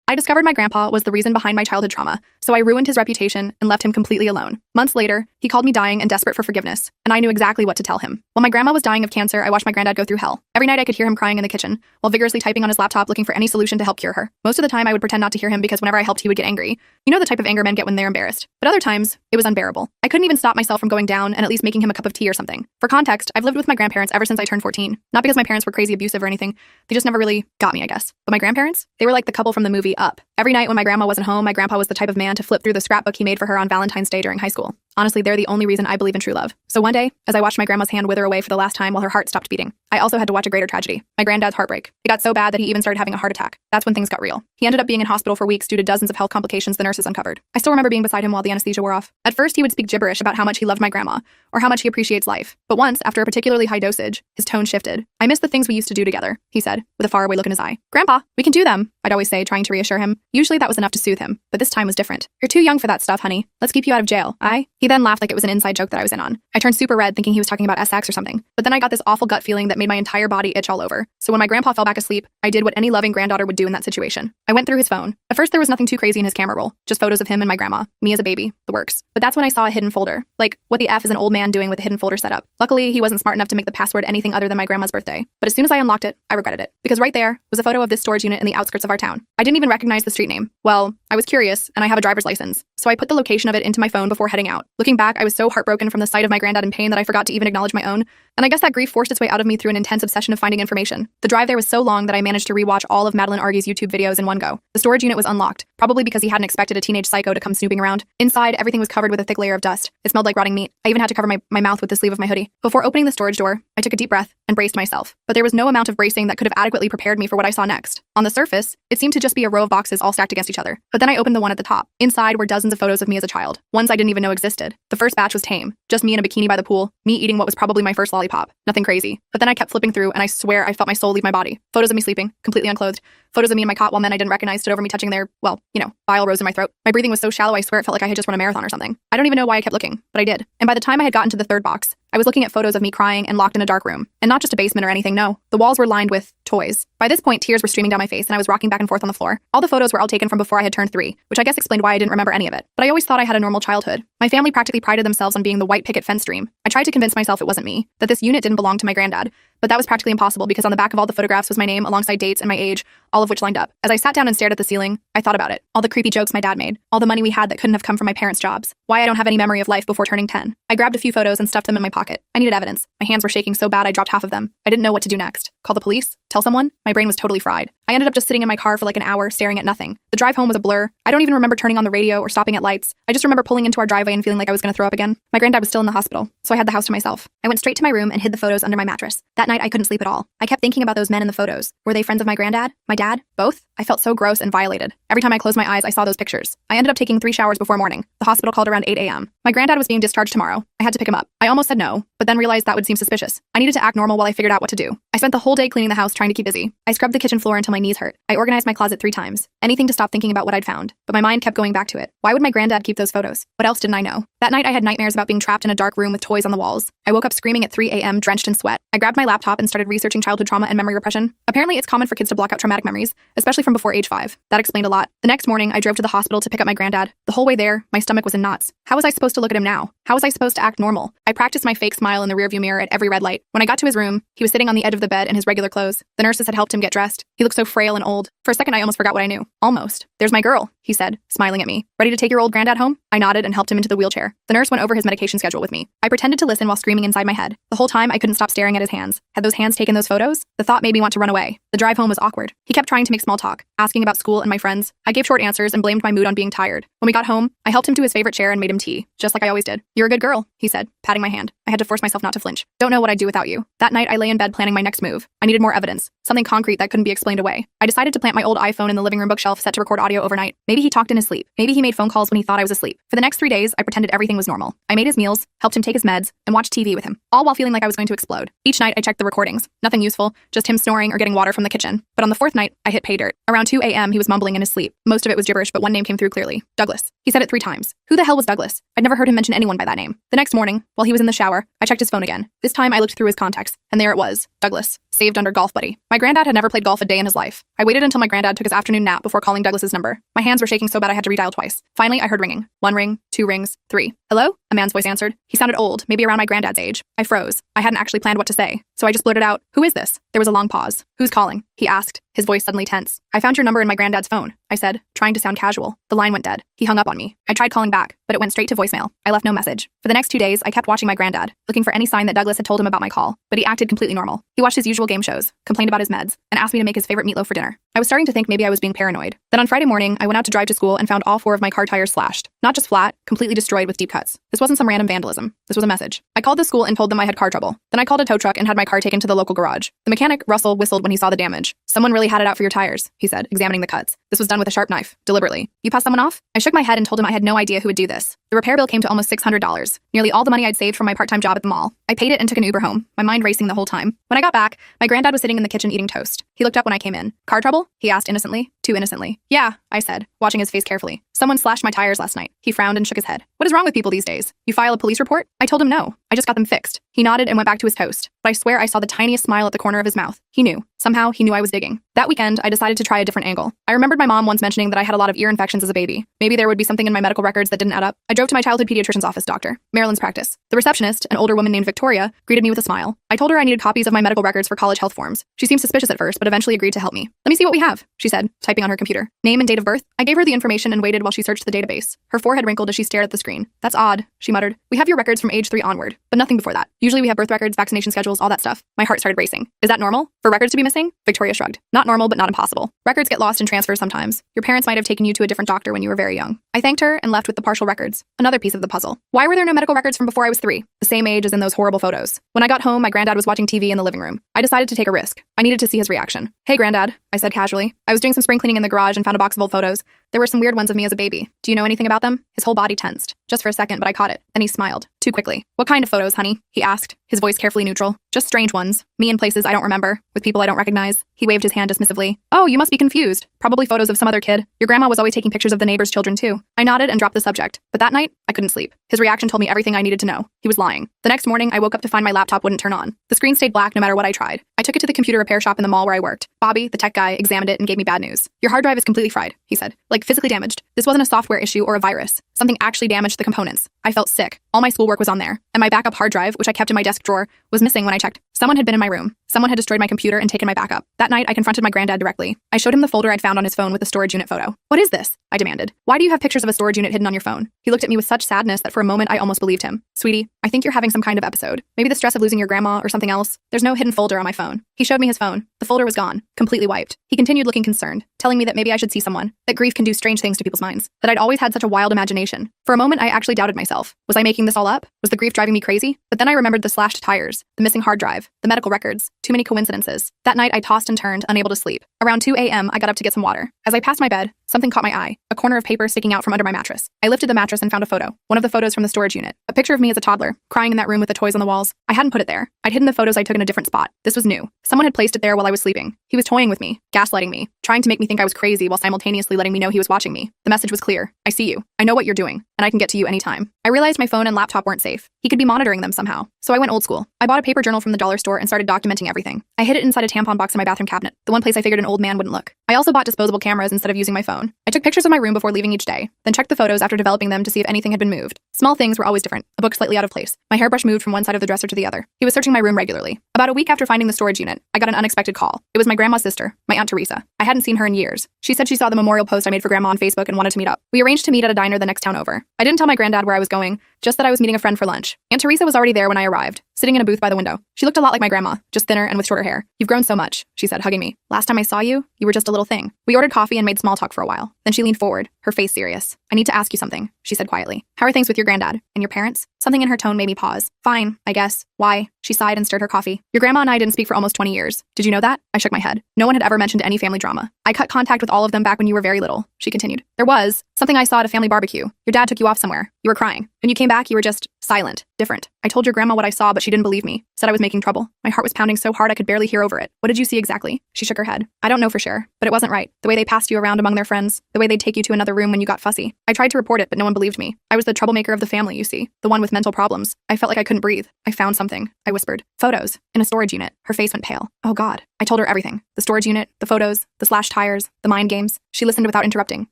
I discovered my grandpa was the reason behind my childhood trauma, so I ruined his reputation and left him completely alone. Months later, he called me dying and desperate for forgiveness, and I knew exactly what to tell him. While my grandma was dying of cancer, I watched my granddad go through hell. Every night I could hear him crying in the kitchen, while vigorously typing on his laptop looking for any solution to help cure her. Most of the time I would pretend not to hear him because whenever I helped he would get angry. You know the type of anger men get when they're embarrassed. But other times, it was unbearable. I couldn't even stop myself from going down and at least making him a cup of tea or something. For context, I've lived with my grandparents ever since I turned 14. Not because my parents were crazy abusive or anything, they just never really got me, I guess. But my grandparents? They were like the couple from the movie Up. Every night when my grandma wasn't home, my grandpa was the type of man to flip through the scrapbook he made for her on Valentine's Day during high school. Honestly, they're the only reason I believe in true love. So one day, as I watched my grandma's hand wither away for the last time while her heart stopped beating, I also had to watch a greater tragedy. My granddad's heartbreak. It got so bad that he even started having a heart attack. That's when things got real. He ended up being in hospital for weeks due to dozens of health complications the nurses uncovered. I still remember being beside him while the anesthesia wore off. At first, he would speak gibberish about how much he loved my grandma, or how much he appreciates life. But once, after a particularly high dosage, his tone shifted. "I miss the things we used to do together," he said, with a faraway look in his eye. "Grandpa, we can do them," I'd always say, trying to reassure him. Usually that was enough to soothe him, but this time was different. "You're too young for that stuff, honey. Let's keep you out of jail." He then laughed like it was an inside joke that I was in on. I turned super red thinking he was talking about SX or something, but then I got this awful gut feeling that made my entire body itch all over. So when my grandpa fell back asleep, I did what any loving granddaughter would do in that situation. I went through his phone. At first there was nothing too crazy in his camera roll, just photos of him and my grandma, me as a baby, the works. But that's when I saw a hidden folder. Like, what the F is an old man doing with a hidden folder set up? Luckily, he wasn't smart enough to make the password anything other than my grandma's birthday. But as soon as I unlocked it, I regretted it. Because right there was a photo of this storage unit in the outskirts of our town. I didn't even recognize the street name. Well, I was curious, and I have a driver's license. So I put the location of it into my phone before heading out. Looking back, I was so heartbroken from the sight of my granddad in pain that I forgot to even acknowledge my own. And I guess that grief forced its way out of me through an intense obsession of finding information. The drive there was so long that I managed to rewatch all of Madeline Argy's YouTube videos in one go. The storage unit was unlocked, probably because he hadn't expected a teenage psycho to come snooping around. Inside, everything was covered with a thick layer of dust. It smelled like rotting meat. I even had to cover my mouth with the sleeve of my hoodie. Before opening the storage door, I took a deep breath and braced myself. But there was no amount of bracing that could have adequately prepared me for what I saw next. On the surface, it seemed to just be a row of boxes all stacked against each other. But then I opened the one at the top. Inside were dozens of photos of me as a child. Ones I didn't even know existed. The first batch was tame. Just me in a bikini by the pool, me eating what was probably my first lollipop. Nothing crazy. But then I kept flipping through, and I swear I felt my soul leave my body. Photos of me sleeping, completely unclothed. Photos of me in my cot while men I didn't recognize stood over me touching their, well, bile rose in my throat. My breathing was so shallow I swear it felt like I had just run a marathon or something. I don't even know why I kept looking, but I did. And by the time I had gotten to the third box, I was looking at photos of me crying and locked in a dark room. And not just a basement or anything, no. The walls were lined with toys. By this point, tears were streaming down my face and I was rocking back and forth on the floor. All the photos were all taken from before I had turned 3, which I guess explained why I didn't remember any of it. But I always thought I had a normal childhood. My family practically prided themselves on being the white picket fence dream. I tried to convince myself it wasn't me, that this unit didn't belong to my granddad. But that was practically impossible because on the back of all the photographs was my name alongside dates and my age, all of which lined up. As I sat down and stared at the ceiling, I thought about it. All the creepy jokes my dad made, all the money we had that couldn't have come from my parents' jobs, why I don't have any memory of life before turning 10. I grabbed a few photos and stuffed them in my pocket. I needed evidence. My hands were shaking so bad I dropped half of them. I didn't know what to do next. Call the police? Tell someone? My brain was totally fried. I ended up just sitting in my car for like an hour staring at nothing. The drive home was a blur. I don't even remember turning on the radio or stopping at lights. I just remember pulling into our driveway and feeling like I was going to throw up again. My granddad was still in the hospital, so I had the house to myself. I went straight to my room and hid the photos under my mattress. That night I couldn't sleep at all. I kept thinking about those men in the photos. Were they friends of my granddad? My dad? Both? I felt so gross and violated. Every time I closed my eyes, I saw those pictures. I ended up taking 3 showers before morning. The hospital called around 8 a.m. My granddad was being discharged tomorrow. I had to pick him up. I almost said no, but then realized that would seem suspicious. I needed to act normal while I figured out what to do. I spent the whole day cleaning the house trying to keep busy. I scrubbed the kitchen floor until my knees hurt. I organized my closet 3 times. Anything to stop thinking about what I'd found. But my mind kept going back to it. Why would my granddad keep those photos? What else didn't I know? That night I had nightmares about being trapped in a dark room with toys on the walls. I woke up screaming at 3 a.m. drenched in sweat. I grabbed my laptop and started researching childhood trauma and memory repression. Apparently it's common for kids to block out traumatic memories, especially from before age 5. That explained a lot. The next morning I drove to the hospital to pick up my granddad. The whole way there, my stomach was in knots. How was I supposed to look at him now? How was I supposed to act normal? I practiced my fake smile in the rearview mirror at every red light. When I got to his room, he was sitting on the edge of the bed in his regular clothes. The nurses had helped him get dressed. He looked so frail and old. For a second I almost forgot what I knew. Almost. "There's my girl," he said, smiling at me. "Ready to take your old granddad home?" I nodded and helped him into the wheelchair. The nurse went over his medication schedule with me. I pretended to listen while screaming inside my head. The whole time I couldn't stop staring at his hands. Had those hands taken those photos? The thought made me want to run away. The drive home was awkward. He kept trying to make small talk, asking about school and my friends. I gave short answers and blamed my mood on being tired. When we got home, I helped him to his favorite chair and made him tea, just like I always did. "You're a good girl," he said, patting my hand. I had to force myself not to flinch. "Don't know what I'd do without you." That night I lay in bed planning my next move. I needed more evidence, something concrete that couldn't be explained away. I decided to plant my old iPhone in the living room bookshelf set to record audio overnight. Maybe he talked in his sleep. Maybe he made phone calls when he thought I was asleep. For the next 3 days, I pretended everything was normal. I made his meals, helped him take his meds, and watched TV with him, all while feeling like I was going to explode. Each night I checked the recordings. Nothing useful, just him snoring or getting water from the kitchen. But on the 4th night, I hit pay dirt. Around 2 a.m. he was mumbling in his sleep. Most of it was gibberish, but one name came through clearly. Douglas. He said it 3 times. Who the hell was Douglas? I'd never heard him mention anyone by that name. The next morning, while he was in the shower, I checked his phone again. This time I looked through his contacts. text, and there it was, Douglas, saved under Golf Buddy. My granddad had never played golf a day in his life. I waited until my granddad took his afternoon nap before calling Douglas's number. My hands were shaking so bad I had to redial twice. Finally, I heard ringing. 1 ring, 2 rings, 3. Hello? A man's voice answered. He sounded old, maybe around my granddad's age. I froze. I hadn't actually planned what to say, so I just blurted out, "Who is this?" There was a long pause. "Who's calling?" he asked, his voice suddenly tense. "I found your number in my granddad's phone," I said, trying to sound casual. The line went dead. He hung up on me. I tried calling back, but it went straight to voicemail. I left no message. For the next 2 days, I kept watching my granddad, looking for any sign that Douglas had told him about my call, but he acted completely normal. He watched his usual game shows, complained about his meds, and asked me to make his favorite meatloaf for dinner. I was starting to think maybe I was being paranoid. Then on Friday morning, I went out to drive to school and found all 4 of my car tires slashed. Not just flat, completely destroyed with deep cuts. This wasn't some random vandalism. This was a message. I called the school and told them I had car trouble. Then I called a tow truck and had my car taken to the local garage. The mechanic, Russell, whistled when he saw the damage. "Someone really had it out for your tires," he said, examining the cuts. "This was done with a sharp knife, deliberately. You passed someone off?" I shook my head and told him I had no idea who would do this. The repair bill came to almost $600, nearly all the money I'd saved from my part-time job at the mall. I paid it and took an Uber home, my mind racing the whole time. When I got back, my granddad was sitting in the kitchen eating toast. He looked up when I came in. "Car trouble?" he asked innocently. Too innocently. "Yeah," I said, watching his face carefully. "Someone slashed my tires last night." He frowned and shook his head. "What is wrong with people these days? You file a police report?" I told him no. I just got them fixed. He nodded and went back to his toast. But I swear I saw the tiniest smile at the corner of his mouth. He knew. Somehow, he knew I was digging. That weekend, I decided to try a different angle. I remembered my mom once mentioning that I had a lot of ear infections as a baby. Maybe there would be something in my medical records that didn't add up. I drove to my childhood pediatrician's office doctor, Marilyn's practice. The receptionist, an older woman named Victoria, greeted me with a smile. I told her I needed copies of my medical records for college health forms. She seemed suspicious at first, but eventually agreed to help me. "Let me see what we have," she said, typing on her computer. "Name and date of birth?" I gave her the information and waited while she searched the database. Her forehead wrinkled as she stared at the screen. "That's odd," she muttered. "We have your records from age 3 onward, but nothing before that. Usually we have birth records, vaccination schedules, all that stuff." My heart started racing. "Is that normal? For records to be missing?" Victoria shrugged. "Not normal, but not impossible. Records get lost in transfers sometimes. Your parents might have taken you to a different doctor when you were very young." I thanked her and left with the partial records. Another piece of the puzzle. Why were there no medical records from before I was 3? The same age as in those horrible photos. When I got home, my granddad was watching TV in the living room. I decided to take a risk. I needed to see his reaction. "Hey, Granddad," I said casually. I was doing some spring cleaning in the garage and found a box of old photos. There were some weird ones of me as a baby. "Do you know anything about them?" His whole body tensed. Just for a second, but I caught it. Then he smiled. Too quickly. "What kind of photos, honey?" he asked, his voice carefully neutral. "Just strange ones. Me in places I don't remember, with people I don't recognize." He waved his hand dismissively. "Oh, you must be confused. Probably photos of some other kid. Your grandma was always taking pictures of the neighbors' children too." I nodded and dropped the subject. But that night, I couldn't sleep. His reaction told me everything I needed to know. He was lying. The next morning, I woke up to find my laptop wouldn't turn on. The screen stayed black no matter what I tried. I took it to the computer repair shop in the mall where I worked. Bobby, the tech guy, examined it and gave me bad news. "Your hard drive is completely fried," he said. "Like physically damaged. This wasn't a software issue or a virus. Something actually damaged the components." I felt sick. All my schoolwork was on there, and my backup hard drive, which I kept in my desk drawer, was missing when I checked. Someone had been in my room. Someone had destroyed my computer and taken my backup. That night, I confronted my granddad directly. I showed him the folder I'd found on his phone with the storage unit photo. "What is this?" I demanded. "Why do you have pictures of a storage unit hidden on your phone?" He looked at me with such sadness that for a moment I almost believed him. "Sweetie, I think you're having some kind of episode. Maybe the stress of losing your grandma or something else. There's no hidden folder on my phone." He showed me his phone. The folder was gone, completely wiped. He continued looking concerned, telling me that maybe I should see someone, that grief can do strange things to people's minds, that I'd always had such a wild imagination. For a moment, I actually doubted myself. Was I making this all up? Was the grief driving me crazy? But then I remembered the slashed tires, the missing hard drive, the medical records. Too many coincidences. That night, I tossed and turned, unable to sleep. Around 2 a.m., I got up to get some water. As I passed my bed, something caught my eye, a corner of paper sticking out from under my mattress. I lifted the mattress and found a photo, one of the photos from the storage unit, a picture of me as a toddler, crying in that room with the toys on the walls. I hadn't put it there. I'd hidden the photos I took in a different spot. This was new. Someone had placed it there while I was sleeping. He was toying with me, gaslighting me, trying to make me think I was crazy while simultaneously letting me know he was watching me. The message was clear. "I see you. I know what you're doing, and I can get to you anytime." I realized my phone and laptop weren't safe. He could be monitoring them somehow. So I went old school. I bought a paper journal from the dollar store and started documenting everything. I hid it inside a tampon box in my bathroom cabinet, the one place I figured an old man wouldn't look. I also bought disposable cameras instead of using my phone. I took pictures of my room before leaving each day, then checked the photos after developing them to see if anything had been moved. Small things were always different. A book slightly out of place. My hairbrush moved from one side of the dresser to the other. He was searching my room regularly. About a week after finding the storage unit, I got an unexpected call. It was my grandma's sister, my Aunt Teresa. I hadn't seen her in years. She said she saw the memorial post I made for Grandma on Facebook and wanted to meet up. We arranged to meet at a diner the next town over. I didn't tell my granddad where I was going, just that I was meeting a friend for lunch. Aunt Teresa was already there when I arrived, sitting in a booth by the window. She looked a lot like my grandma, just thinner and with shorter hair. "You've grown so much," she said, hugging me. "Last time I saw you, you were just a little thing." We ordered coffee and made small talk for a while. Then she leaned forward, her face serious. "I need to ask you something," she said quietly. "How are things with your granddad? And your parents?" Something in her tone made me pause. "Fine, I guess. Why?" She sighed and stirred her coffee. "Your grandma and I didn't speak for almost 20 years. Did you know that?" I shook my head. "No one had ever mentioned any family drama. I cut contact with all of them back when you were very little," she continued. "There was something I saw at a family barbecue. Your dad took you off somewhere. You were crying. When you came back, you were just silent, different. I told your grandma what I saw, but she didn't believe me. Said I was making trouble. My heart was pounding so hard I could barely hear over it. What did you see exactly? She shook her head. I don't know for sure, but it wasn't right. The way they passed you around among their friends, the way they'd take you to another room when you got fussy. I tried to report it, but no one believed me. I was the troublemaker of the family, you see. The one with mental problems. I felt like I couldn't breathe. I found something. I whispered. Photos. In a storage unit. Her face went pale. Oh God. I told her everything. The storage unit, the photos, the slashed tires, the mind games. She listened without interrupting,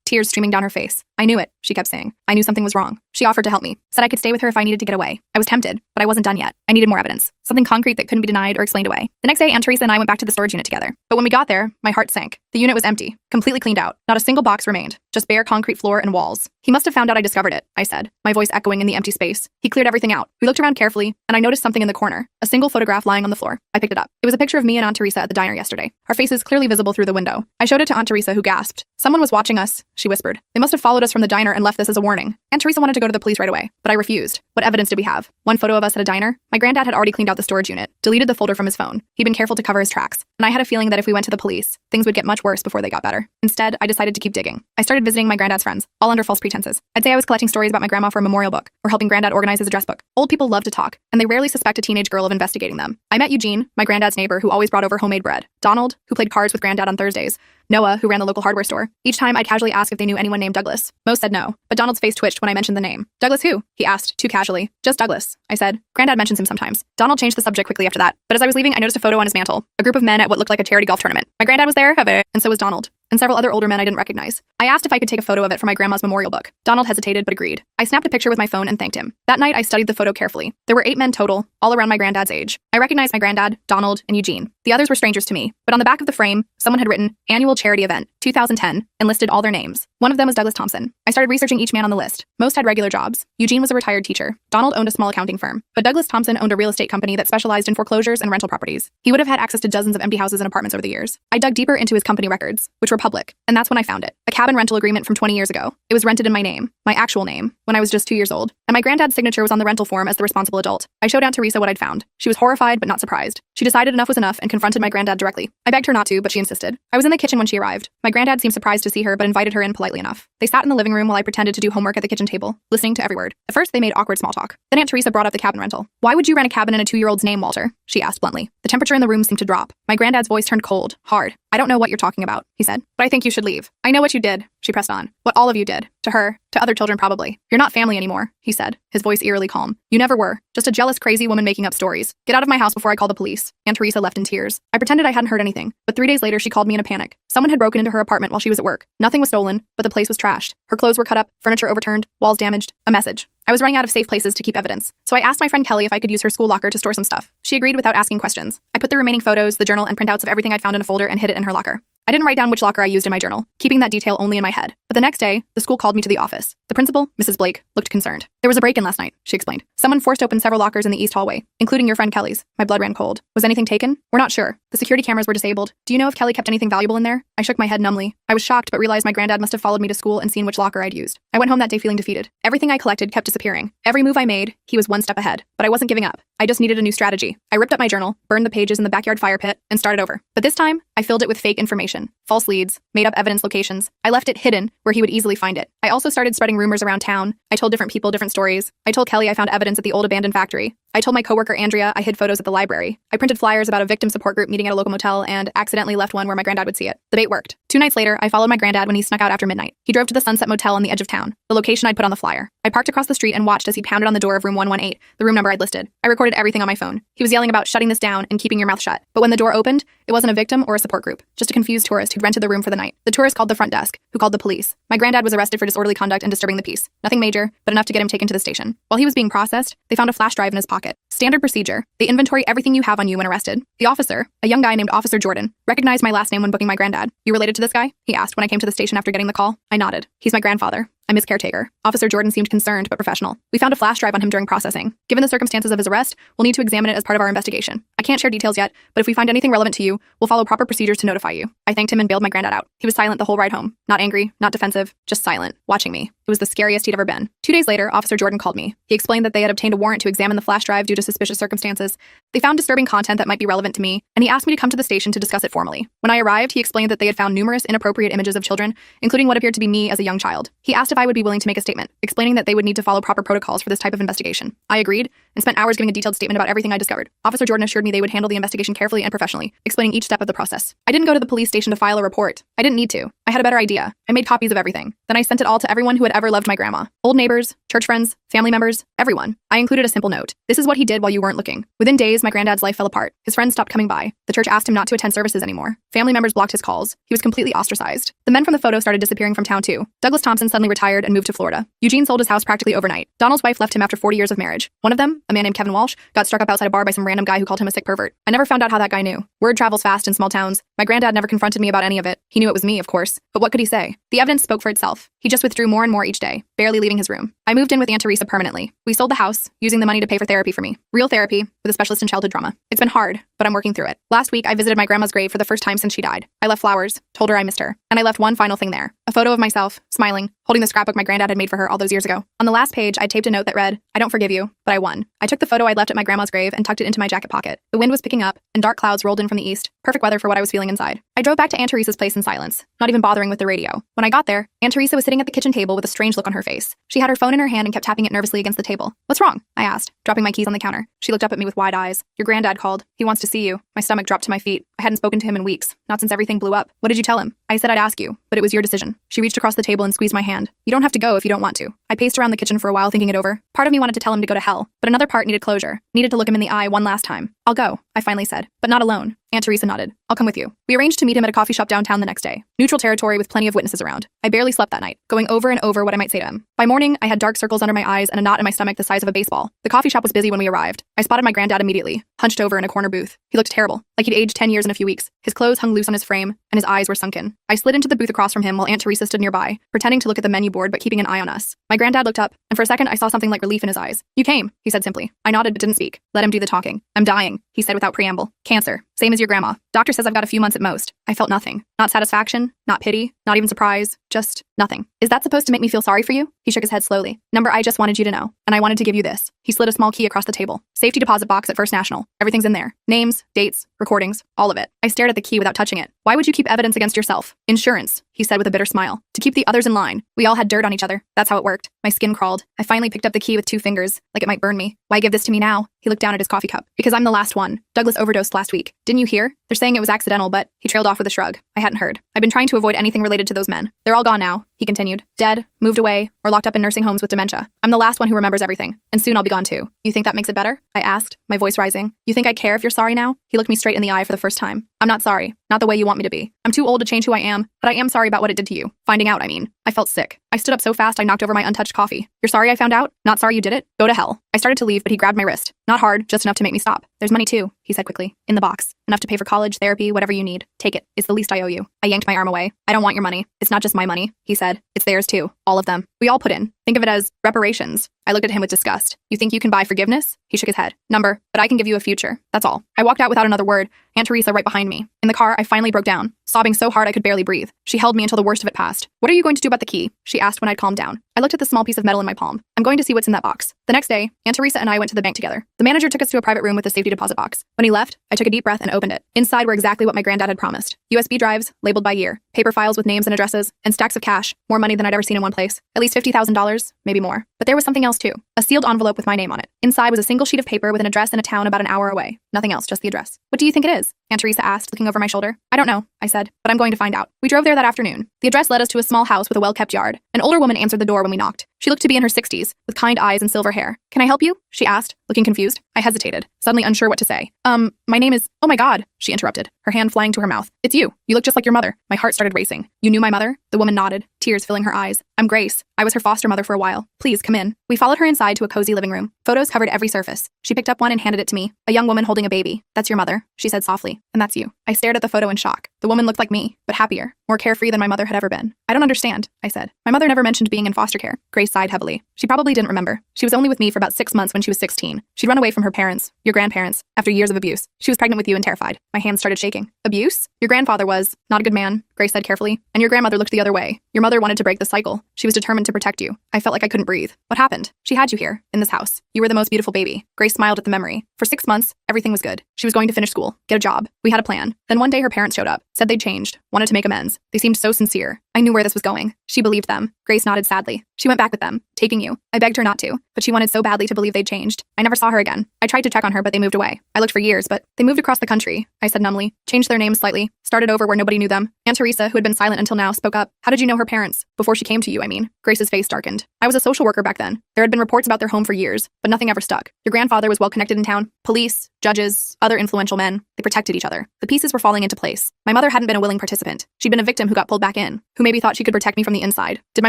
tears streaming down her face. I knew it, she kept saying. I knew something was wrong. She offered to help me. Said I could stay with her if I needed to get away. I was tempted, but I wasn't done yet. I needed more evidence. Something concrete that couldn't be denied or explained away. The next day, Aunt Teresa and I went back to the storage unit together. But when we got there, my heart sank. The unit was empty, completely cleaned out. Not a single box remained. Just bare concrete floor and walls. He must have found out I discovered it, I said, my voice echoing in the empty space. He cleared everything out. We looked around carefully, and I noticed something in the corner. A single photograph lying on the floor. I picked it up. It was a picture of me and Aunt Teresa at the diner yesterday. Our faces clearly visible through the window. I showed it to Aunt Teresa, who gasped. Someone was watching us, she whispered. They must have followed us from the diner and left this as a warning. Aunt Teresa wanted to go to the police right away, but I refused. What evidence did we have? One photo of us at a diner? My granddad had already cleaned out the storage unit, deleted the folder from his phone. He'd been careful to cover his tracks, and I had a feeling that if we went to the police, things would get much worse before they got better. Instead, I decided to keep digging. I started visiting my granddad's friends, all under false pretenses. I'd say I was collecting stories about my grandma for a memorial book, or helping granddad organize his address book. Old people love to talk, and they rarely suspect a teenage girl of investigating them. I met Eugene, my granddad's neighbor, who always brought over homemade bread. Donald, who played cards with granddad on Thursdays. Noah, who ran the local hardware store. Each time, I'd casually ask if they knew anyone named Douglas. Most said no, but Donald's face twitched when I mentioned the name. Douglas who? He asked, too casually. Just Douglas, I said. Granddad mentions him sometimes. Donald changed the subject quickly after that, but as I was leaving, I noticed a photo on his mantle. A group of men at what looked like a charity golf tournament. My granddad was there, and so was Donald. And several other older men I didn't recognize. I asked if I could take a photo of it for my grandma's memorial book. Donald hesitated but agreed. I snapped a picture with my phone and thanked him. That night, I studied the photo carefully. There were 8 men total, all around my granddad's age. I recognized my granddad, Donald, and Eugene. The others were strangers to me, but on the back of the frame, someone had written, Annual Charity Event, 2010, and listed all their names. One of them was Douglas Thompson. I started researching each man on the list. Most had regular jobs. Eugene was a retired teacher. Donald owned a small accounting firm. But Douglas Thompson owned a real estate company that specialized in foreclosures and rental properties. He would have had access to dozens of empty houses and apartments over the years. I dug deeper into his company records, which were public, and that's when I found it. A cabin rental agreement from 20 years ago. It was rented in my name, my actual name, when I was just 2 years old. And my granddad's signature was on the rental form as the responsible adult. I showed Aunt Teresa what I'd found. She was horrified, but not surprised. She decided enough was enough and confronted my granddad directly. I begged her not to, but she insisted. I was in the kitchen when she arrived. My granddad seemed surprised to see her, but invited her in politely enough. They sat in the living room while I pretended to do homework at the kitchen table, listening to every word. At first, they made awkward small talk. Then Aunt Teresa brought up the cabin rental. Why would you rent a cabin in a 2-year-old's name, Walter? She asked bluntly. The temperature in the room seemed to drop. My granddad's voice turned cold, hard. I don't know what you're talking about, he said, but I think you should leave. I know what you did, she pressed on. What all of you did. To her, to other children probably. You're not family anymore, he said, his voice eerily calm. You never were. Just a jealous, crazy woman making up stories. Get out of my house before I call the police. Aunt Teresa left in tears. I pretended I hadn't heard anything, but 3 days later she called me in a panic. Someone had broken into her apartment while she was at work. Nothing was stolen, but the place was trashed. Her clothes were cut up, furniture overturned, walls damaged. A message. I was running out of safe places to keep evidence, so I asked my friend Kelly if I could use her school locker to store some stuff. She agreed without asking questions. I put the remaining photos, the journal, and printouts of everything I'd found in a folder and hid it in her locker. I didn't write down which locker I used in my journal, keeping that detail only in my head. But the next day, the school called me to the office. The principal, Mrs. Blake, looked concerned. There was a break-in last night, she explained. Someone forced open several lockers in the east hallway, including your friend Kelly's. My blood ran cold. Was anything taken? We're not sure. The security cameras were disabled. Do you know if Kelly kept anything valuable in there? I shook my head numbly. I was shocked, but realized my granddad must have followed me to school and seen which locker I'd used. I went home that day feeling defeated. Everything I collected kept disappearing. Every move I made, he was one step ahead. But I wasn't giving up. I just needed a new strategy. I ripped up my journal, burned the pages in the backyard fire pit, and started over. But this time, I filled it with fake information, false leads, made up evidence locations. I left it hidden where he would easily find it. I also started spreading rumors around town. I told different people different stories. I told Kelly I found evidence at the old abandoned factory. I told my coworker Andrea I hid photos at the library. I printed flyers about a victim support group meeting at a local motel and accidentally left one where my granddad would see it. The bait worked. 2 nights later, I followed my granddad when he snuck out after midnight. He drove to the Sunset Motel on the edge of town, the location I'd put on the flyer. I parked across the street and watched as he pounded on the door of room 118, the room number I'd listed. I recorded everything on my phone. He was yelling about shutting this down and keeping your mouth shut. But when the door opened, it wasn't a victim or a support group, just a confused tourist who'd rented the room for the night. The tourist called the front desk, who called the police. My granddad was arrested for disorderly conduct and disturbing the peace. Nothing major, but enough to get him taken to the station. While he was being processed, they found a flash drive in his pocket. Standard procedure. They inventory everything you have on you when arrested. The officer, a young guy named Officer Jordan, recognized my last name when booking my granddad. You related to this guy? He asked when I came to the station after getting the call. I nodded. He's my grandfather. I'm his caretaker. Officer Jordan seemed concerned but professional. We found a flash drive on him during processing. Given the circumstances of his arrest, we'll need to examine it as part of our investigation. I can't share details yet, but if we find anything relevant to you, we'll follow proper procedures to notify you. I thanked him and bailed my granddad out. He was silent the whole ride home. Not angry, not defensive, just silent, watching me. It was the scariest he'd ever been. 2 days later, Officer Jordan called me. He explained that they had obtained a warrant to examine the flash drive due to suspicious circumstances. They found disturbing content that might be relevant to me, and he asked me to come to the station to discuss it formally. When I arrived, he explained that they had found numerous inappropriate images of children, including what appeared to be me as a young child. He asked if I would be willing to make a statement, explaining that they would need to follow proper protocols for this type of investigation. I agreed, and spent hours giving a detailed statement about everything I discovered. Officer Jordan assured me they would handle the investigation carefully and professionally, explaining each step of the process. I didn't go to the police station to file a report. I didn't need to. I had a better idea. I made copies of everything. Then I sent it all to everyone who had ever loved my grandma. Old neighbors, church friends, family members, everyone. I included a simple note. This is what he did while you weren't looking. Within days, my granddad's life fell apart. His friends stopped coming by. The church asked him not to attend services anymore. Family members blocked his calls. He was completely ostracized. The men from the photo started disappearing from town too. Douglas Thompson suddenly retired and moved to Florida. Eugene sold his house practically overnight. Donald's wife left him after 40 years of marriage. One of them, a man named Kevin Walsh, got struck up outside a bar by some random guy who called him a sick pervert. I never found out how that guy knew. Word travels fast in small towns. My granddad never confronted me about any of it. He knew it was me, of course. But what could he say? The evidence spoke for itself. He just withdrew more and more each day, barely leaving his room. I moved in with Aunt Teresa permanently. We sold the house, using the money to pay for therapy for me. Real therapy, with a specialist in childhood trauma. It's been hard, but I'm working through it. Last week, I visited my grandma's grave for the first time since she died. I left flowers, told her I missed her, and I left one final thing there. A photo of myself, smiling, holding the scrapbook my granddad had made for her all those years ago. On the last page, I taped a note that read, "I don't forgive you, but I won." I took the photo I'd left at my grandma's grave and tucked it into my jacket pocket. The wind was picking up, and dark clouds rolled in from the east. Perfect weather for what I was feeling inside. I drove back to Aunt Teresa's place in silence, not even bothering with the radio. When I got there, Aunt Teresa was sitting at the kitchen table with a strange look on her face. She had her phone in her hand and kept tapping it nervously against the table. "What's wrong?" I asked, dropping my keys on the counter. She looked up at me with wide eyes. "Your granddad called. He wants to see you." My stomach dropped to my feet. I hadn't spoken to him in weeks, not since everything blew up. "What did you tell him?" "I said I'd ask you, but it was your decision." She reached across the table and squeezed my hand. "You don't have to go if you don't want to." I paced around the kitchen for a while thinking it over. Part of me wanted to tell him to go to hell, but another part needed closure, needed to look him in the eye one last time. "I'll go," I finally said, "but not alone." Aunt Teresa nodded. "I'll come with you." We arranged to meet him at a coffee shop downtown the next day. Neutral territory with plenty of witnesses around. I barely slept that night, going over and over what I might say to him. By morning, I had dark circles under my eyes and a knot in my stomach the size of a baseball. The coffee shop was busy when we arrived. I spotted my granddad immediately, hunched over in a corner booth. He looked terrible, like he'd aged 10 years in a few weeks. His clothes hung loose on his frame, and his eyes were sunken. I slid into the booth across from him while Aunt Teresa stood nearby, pretending to look at the menu board but keeping an eye on us. My granddad looked up, and for a second I saw something like relief in his eyes. "You came," he said simply. I nodded but didn't speak. Let him do the talking. "I'm dying," he said without preamble. "Cancer. Same as your grandma. Doctor says I've got a few months at most." I felt nothing. Not satisfaction, not pity, not even surprise, just nothing. "Is that supposed to make me feel sorry for you?" He shook his head slowly. "Number, I just wanted you to know, and I wanted to give you this." He slid a small key across the table. "Safety deposit box at First National. Everything's in there. Names, dates, recordings, all of it." I stared at the key without touching it. "Why would you keep evidence against yourself?" "Insurance," he said with a bitter smile. "To keep the others in line. We all had dirt on each other. That's how it worked." My skin crawled. I finally picked up the key with 2 fingers, like it might burn me. "Why give this to me now?" He looked down at his coffee cup. "Because I'm the last one. Douglas overdosed last week. Didn't you hear? They're saying it was accidental, but..." He trailed off with a shrug. I hadn't heard. "I've been trying to avoid anything related to those men. They're all gone now," he continued. "Dead, moved away, or locked up in nursing homes with dementia. I'm the last one who remembers everything, and soon I'll be gone too." "You think that makes it better?" I asked, my voice rising. "You think I care if you're sorry now?" He looked me straight in the eye for the first time. "I'm not sorry. Not the way you want me to be. I'm too old to change who I am, but I am sorry about what it did to you. Finding out, I mean." I felt sick. I stood up so fast I knocked over my untouched coffee. "You're sorry I found out? Not sorry you did it? Go to hell." I started to leave, but he grabbed my wrist. "Not hard, just enough to make me stop. There's money too," he said quickly. "In the box. Enough to pay for college, therapy, whatever you need. Take it. It's the least I owe you." I yanked my arm away. "I don't want your money. It's not just my money," he said. "It's theirs too. All of them. We all put in. Think of it as reparations." I looked at him with disgust. "You think you can buy forgiveness?" He shook his head. "Number, but I can give you a future. That's all." I walked out without another word, Aunt Teresa right behind me. In the car, I finally broke down, sobbing so hard I could barely breathe. She held me until the worst of it passed. "What are you going to do about the key?" she asked when I'd calmed down. I looked at the small piece of metal in my palm. "I'm going to see what's in that box." The next day, Aunt Teresa and I went to the bank together. The manager took us to a private room with a safety deposit box. When he left, I took a deep breath and opened it. Inside were exactly what my granddad had promised. USB drives, labeled by year, paper files with names and addresses, and stacks of cash, more money than I'd ever seen in one place. At least $50,000, maybe more. But there was something else too. A sealed envelope with my name on it. Inside was a single sheet of paper with an address in a town about an hour away. Nothing else, just the address. "What do you think it is?" Aunt Teresa asked, looking over my shoulder. "I don't know," I said, "but I'm going to find out." We drove there that afternoon. The address led us to a small house with a well-kept yard. An older woman answered the door when we knocked. She looked to be in her 60s, with kind eyes and silver hair. "Can I help you?" she asked, looking confused. I hesitated, suddenly unsure what to say. My name is..." "Oh my God," she interrupted, her hand flying to her mouth. "It's you. You look just like your mother." My heart started racing. "You knew my mother?" The woman nodded, tears filling her eyes. "I'm Grace. I was her foster mother for a while. Please, come in." We followed her inside to a cozy living room. Photos covered every surface. She picked up one and handed it to me. A young woman holding a baby. "That's your mother," she said softly. "And that's you." I stared at the photo in shock. The woman looked like me, but happier, more carefree than my mother had ever been. "I don't understand," I said. "My mother never mentioned being in foster care." Grace sighed heavily. She probably didn't remember. She was only with me for about 6 months when she was 16. She'd run away from her parents, your grandparents, after years of abuse. She was pregnant with you and terrified. My hands started shaking. Abuse? Your grandfather was not a good man, Grace said carefully, and your grandmother looked the other way. Your mother wanted to break the cycle. She was determined to protect you. I felt like I couldn't breathe. What happened? She had you here, in this house. You were the most beautiful baby. Grace smiled at the memory. For 6 months, everything was good. She was going to finish school, get a job. We had a plan. Then one day her parents showed up, said they'd changed, wanted to make amends. They seemed so sincere. I knew where this was going. She believed them. Grace nodded sadly. She went back with them, taking you. I begged her not to, but she wanted so badly to believe they'd changed. I never saw her again. I tried to check on her, but they moved away. I looked for years, but they moved across the country, I said numbly. Changed their names slightly. Started over where nobody knew them. Aunt Teresa, who had been silent until now, spoke up. How did you know her parents? Before she came to you, I mean. Grace's face darkened. I was a social worker back then. There had been reports about their home for years, but nothing ever stuck. Your grandfather was well connected in town. Police, judges, other influential men. They protected each other. The pieces were falling into place. My mother hadn't been a willing participant. She'd been a victim who got pulled back in, who maybe thought she could protect me from the inside. Did my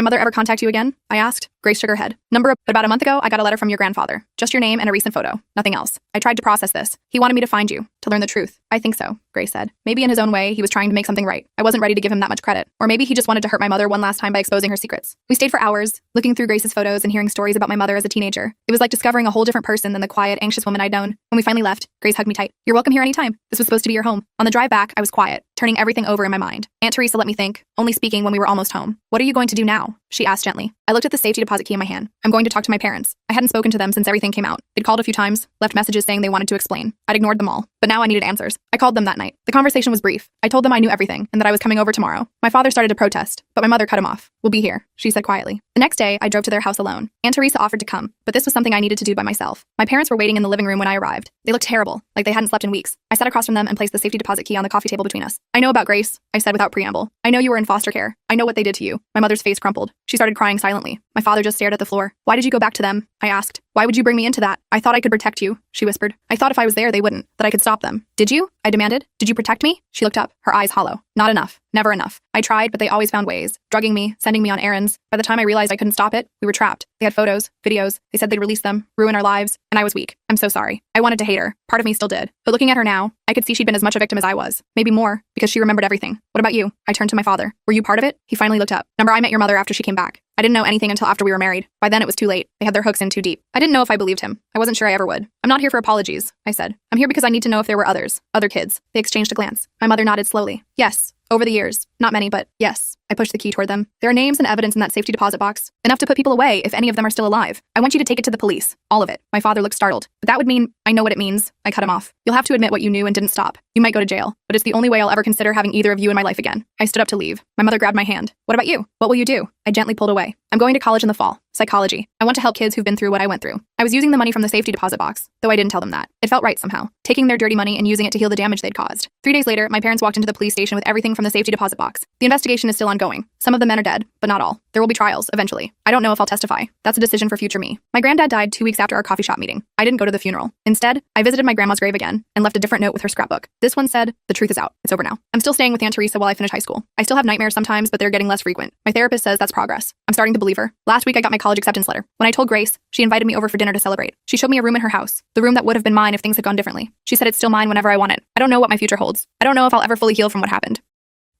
mother ever contact you again? I asked. Grace shook her head. But about a month ago, I got a letter from your grandfather. Just your name and a recent photo. Nothing else. I tried to process this. He wanted me to find you, to learn the truth. I think so, Grace said. Maybe in his own way, he was trying to make something right. I wasn't ready to give him that much credit. Or maybe he just wanted to hurt my mother one last time by exposing her secrets. We stayed for hours, looking through Grace's photos and hearing stories about my mother as a teenager. It was like discovering a whole different person than the quiet, anxious woman I'd known. When we finally left, Grace hugged me tight. You're welcome here anytime. This was supposed to be your home. On the drive back, I was quiet, turning everything over in my mind. Aunt Teresa let me think, only speaking when we were almost home. What are you going to do now? She asked gently. I looked at the safety deposit key in my hand. I'm going to talk to my parents. I hadn't spoken to them since everything came out. They'd called a few times, left messages saying they wanted to explain. I'd ignored them all, but now I needed answers. I called them that night. The conversation was brief. I told them I knew everything and that I was coming over tomorrow. My father started to protest, but my mother cut him off. We'll be here, she said quietly. The next day, I drove to their house alone. Aunt Teresa offered to come, but this was something I needed to do by myself. My parents were waiting in the living room when I arrived. They looked terrible, like they hadn't slept in weeks. I sat across from them and placed the safety deposit key on the coffee table between us. I know about Grace, I said without preamble. I know you were in foster care. I know what they did to you. My mother's face crumpled. She started crying silently. My father just stared at the floor. Why did you go back to them? I asked. Why would you bring me into that? I thought I could protect you, she whispered. I thought if I was there, they wouldn't, that I could stop them. Did you? I demanded. Did you protect me? She looked up, her eyes hollow. Not enough. Never enough. I tried, but they always found ways. Drugging me, sending me on errands. By the time I realized I couldn't stop it, we were trapped. They had photos, videos. They said they'd release them, ruin our lives, and I was weak. I'm so sorry. I wanted to hate her. Part of me still did. But looking at her now, I could see she'd been as much a victim as I was. Maybe more, because she remembered everything. What about you? I turned to my father. Were you part of it? He finally looked up. I met your mother after she came back. I didn't know anything until after we were married. By then it was too late. They had their hooks in too deep. I didn't know if I believed him. I wasn't sure I ever would. I'm not here for apologies, I said. I'm here because I need to know if there were others, other kids. They exchanged a glance. My mother nodded slowly. Yes. Over the years. Not many, but yes. I pushed the key toward them. There are names and evidence in that safety deposit box. Enough to put people away if any of them are still alive. I want you to take it to the police. All of it. My father looked startled. But that would mean, I know what it means. I cut him off. You'll have to admit what you knew and didn't stop. You might go to jail, but it's the only way I'll ever consider having either of you in my life again. I stood up to leave. My mother grabbed my hand. What about you? What will you do? I gently pulled away. I'm going to college in the fall. Psychology. I want to help kids who've been through what I went through. I was using the money from the safety deposit box, though I didn't tell them that. It felt right somehow. Taking their dirty money and using it to heal the damage they'd caused. 3 days later, my parents walked into the police station with everything from the safety deposit box. The investigation is still ongoing. Some of the men are dead, but not all. There will be trials, eventually. I don't know if I'll testify. That's a decision for future me. My granddad died 2 weeks after our coffee shop meeting. I didn't go to the funeral. Instead, I visited my grandma's grave again and left a different note with her scrapbook. This one said, the truth is out. It's over now. I'm still staying with Aunt Teresa while I finish high school. I still have nightmares sometimes, but they're getting less frequent. My therapist says that's progress. I'm starting to believe her. Last week, I got my college acceptance letter. When I told Grace, she invited me over for dinner to celebrate. She showed me a room in her house, the room that would have been mine if things had gone differently. She said it's still mine whenever I want it. I don't know what my future holds. I don't know if I'll ever fully heal from what happened.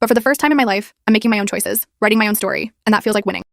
But for the first time in my life, I'm making my own choices, writing my own story, and that feels like winning.